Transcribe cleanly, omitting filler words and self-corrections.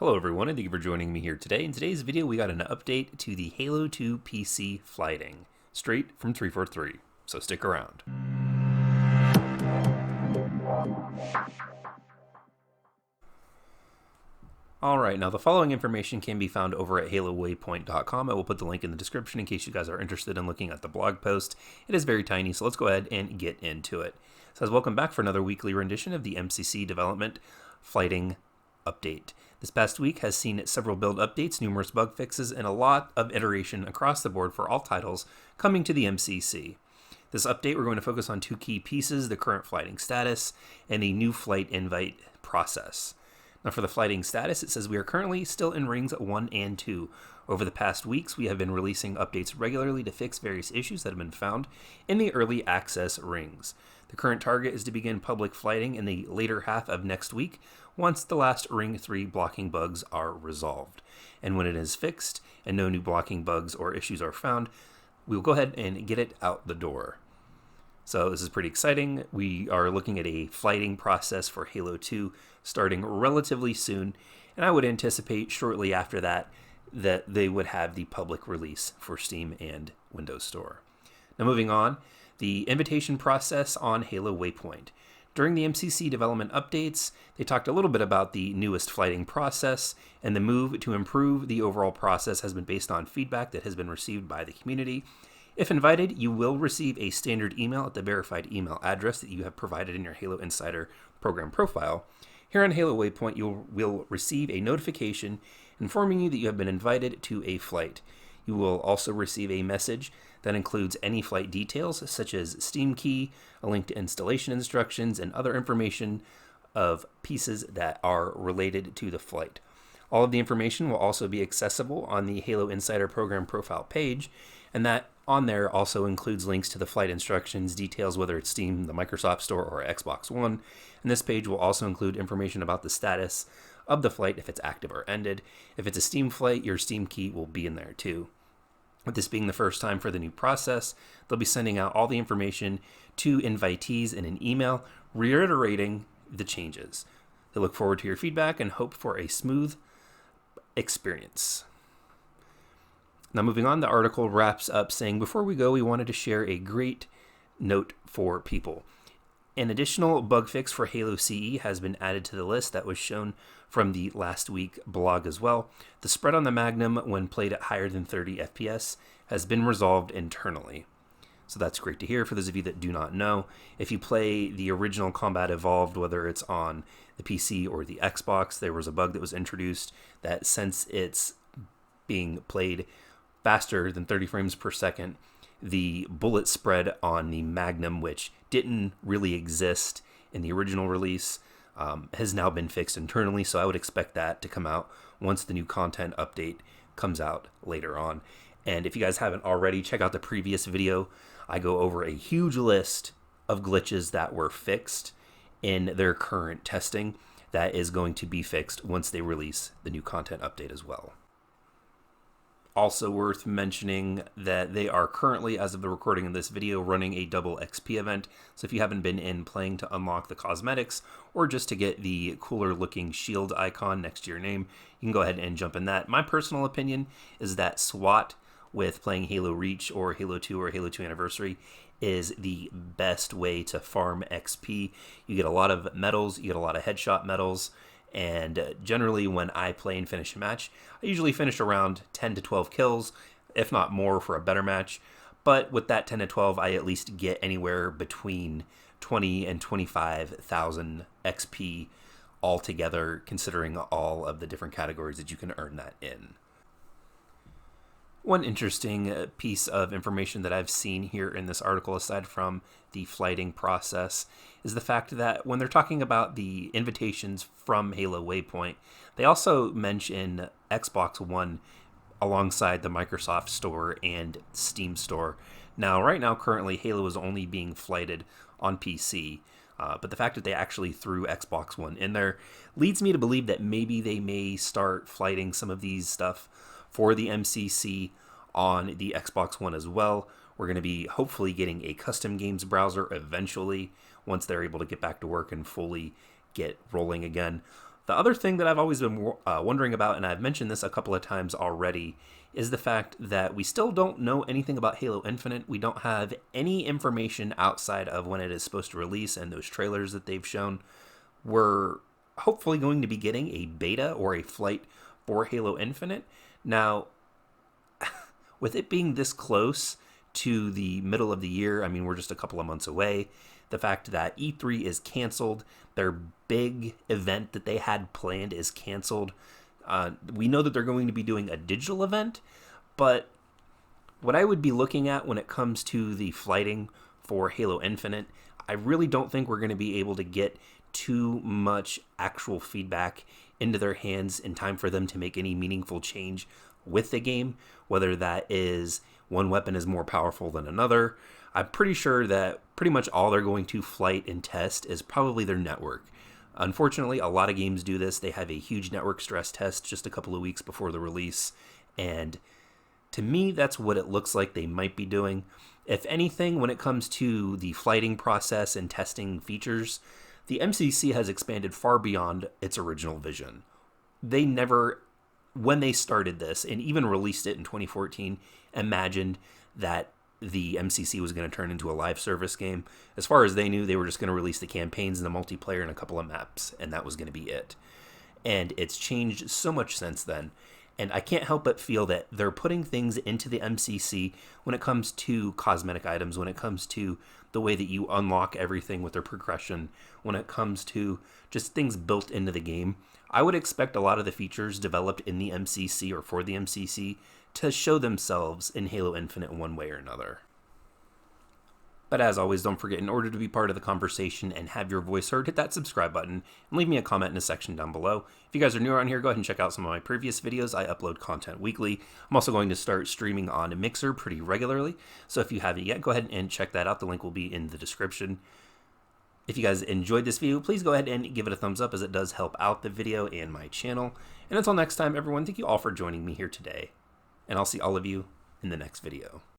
Hello everyone, and thank you for joining me here today. In today's video, we got an update to the Halo 2 PC flighting, straight from 343, so stick around. Alright, now the following information can be found over at halowaypoint.com. I will put the link in the description in case you guys are interested in looking at the blog post. It is very tiny, so let's go ahead and get into it. It says, welcome back for another weekly rendition of the MCC development flighting update. This past week has seen several build updates, numerous bug fixes, and a lot of iteration across the board for all titles coming to the MCC. This update, we're going to focus on two key pieces, the current flighting status and the new flight invite process. Now for the flighting status, it says we are currently still in rings 1 and 2. Over the past weeks, we have been releasing updates regularly to fix various issues that have been found in the early access rings. The current target is to begin public flighting in the later half of next week, once the last Ring 3 blocking bugs are resolved. And when it is fixed and no new blocking bugs or issues are found, we will go ahead and get it out the door. So this is pretty exciting. We are looking at a flighting process for Halo 2 starting relatively soon, and I would anticipate shortly after that they would have the public release for Steam and Windows Store. Now moving on, the invitation process on Halo Waypoint. During the MCC development updates, they talked a little bit about the newest flighting process, and the move to improve the overall process has been based on feedback that has been received by the community. If invited, you will receive a standard email at the verified email address that you have provided in your Halo Insider program profile. Here on Halo Waypoint, you will receive a notification informing you that you have been invited to a flight. You will also receive a message that includes any flight details, such as Steam key, a link to installation instructions, and other information of pieces that are related to the flight. All of the information will also be accessible on the Halo Insider program profile page, and that on there also includes links to the flight instructions, details whether it's Steam, the Microsoft Store, or Xbox One. And this page will also include information about the status of the flight, if it's active or ended. If it's a Steam flight, your Steam key will be in there too. With this being the first time for the new process, they'll be sending out all the information to invitees in an email, reiterating the changes. They look forward to your feedback and hope for a smooth experience. Now moving on, the article wraps up saying, before we go, we wanted to share a great note for people. An additional bug fix for Halo CE has been added to the list that was shown from the last week blog as well. The spread on the Magnum when played at higher than 30 FPS has been resolved internally. So that's great to hear for those of you that do not know. If you play the original Combat Evolved, whether it's on the PC or the Xbox, there was a bug that was introduced that since it's being played faster than 30 frames per second, the bullet spread on the Magnum, which didn't really exist in the original release, has now been fixed internally, so I would expect that to come out once the new content update comes out later on. And if you guys haven't already, check out the previous video. I go over a huge list of glitches that were fixed in their current testing that is going to be fixed once they release the new content update as well. Also worth mentioning that they are currently, as of the recording of this video, running a double XP event. So if you haven't been in playing to unlock the cosmetics or just to get the cooler looking shield icon next to your name, you can go ahead and jump in that. My personal opinion is that SWAT with playing Halo Reach or Halo 2 or Halo 2 Anniversary is the best way to farm XP. You get a lot of medals, you get a lot of headshot medals, and generally when I play and finish a match, I usually finish around 10 to 12 kills, if not more for a better match. But with that 10 to 12, I at least get anywhere between 20 and 25,000 XP altogether, considering all of the different categories that you can earn that in. One interesting piece of information that I've seen here in this article, aside from the flighting process, is the fact that when they're talking about the invitations from Halo Waypoint, they also mention Xbox One alongside the Microsoft Store and Steam Store. Now, right now, currently, Halo is only being flighted on PC, but the fact that they actually threw Xbox One in there leads me to believe that maybe they may start flighting some of these stuff for the MCC on the Xbox One as well. We're going to be hopefully getting a custom games browser eventually once they're able to get back to work and fully get rolling again. The other thing that I've always been wondering about, and I've mentioned this a couple of times already, is the fact that we still don't know anything about Halo Infinite. We don't have any information outside of when it is supposed to release and those trailers that they've shown. We're hopefully going to be getting a beta or a flight for Halo Infinite. Now, with it being this close to the middle of the year, I mean, we're just a couple of months away. The fact that E3 is canceled, their big event that they had planned is canceled. We know that they're going to be doing a digital event, but what I would be looking at when it comes to the flighting for Halo Infinite, I really don't think we're going to be able to get too much actual feedback into their hands in time for them to make any meaningful change with the game, whether that is one weapon is more powerful than another. I'm pretty sure that pretty much all they're going to flight and test is probably their network. Unfortunately, a lot of games do this. They have a huge network stress test just a couple of weeks before the release, and to me, that's what it looks like they might be doing. If anything, when it comes to the flighting process and testing features, the MCC has expanded far beyond its original vision. They never, when they started this and even released it in 2014, imagined that the MCC was going to turn into a live service game. As far as they knew, they were just going to release the campaigns and the multiplayer and a couple of maps, and that was going to be it. And it's changed so much since then. And I can't help but feel that they're putting things into the MCC when it comes to cosmetic items, when it comes to the way that you unlock everything with their progression, when it comes to just things built into the game. I would expect a lot of the features developed in the MCC or for the MCC to show themselves in Halo Infinite one way or another. But as always, don't forget, in order to be part of the conversation and have your voice heard, hit that subscribe button and leave me a comment in the section down below. If you guys are new around here, go ahead and check out some of my previous videos. I upload content weekly. I'm also going to start streaming on Mixer pretty regularly, so if you haven't yet, go ahead and check that out. The link will be in the description. If you guys enjoyed this video, please go ahead and give it a thumbs up, as it does help out the video and my channel. And until next time, everyone, thank you all for joining me here today, and I'll see all of you in the next video.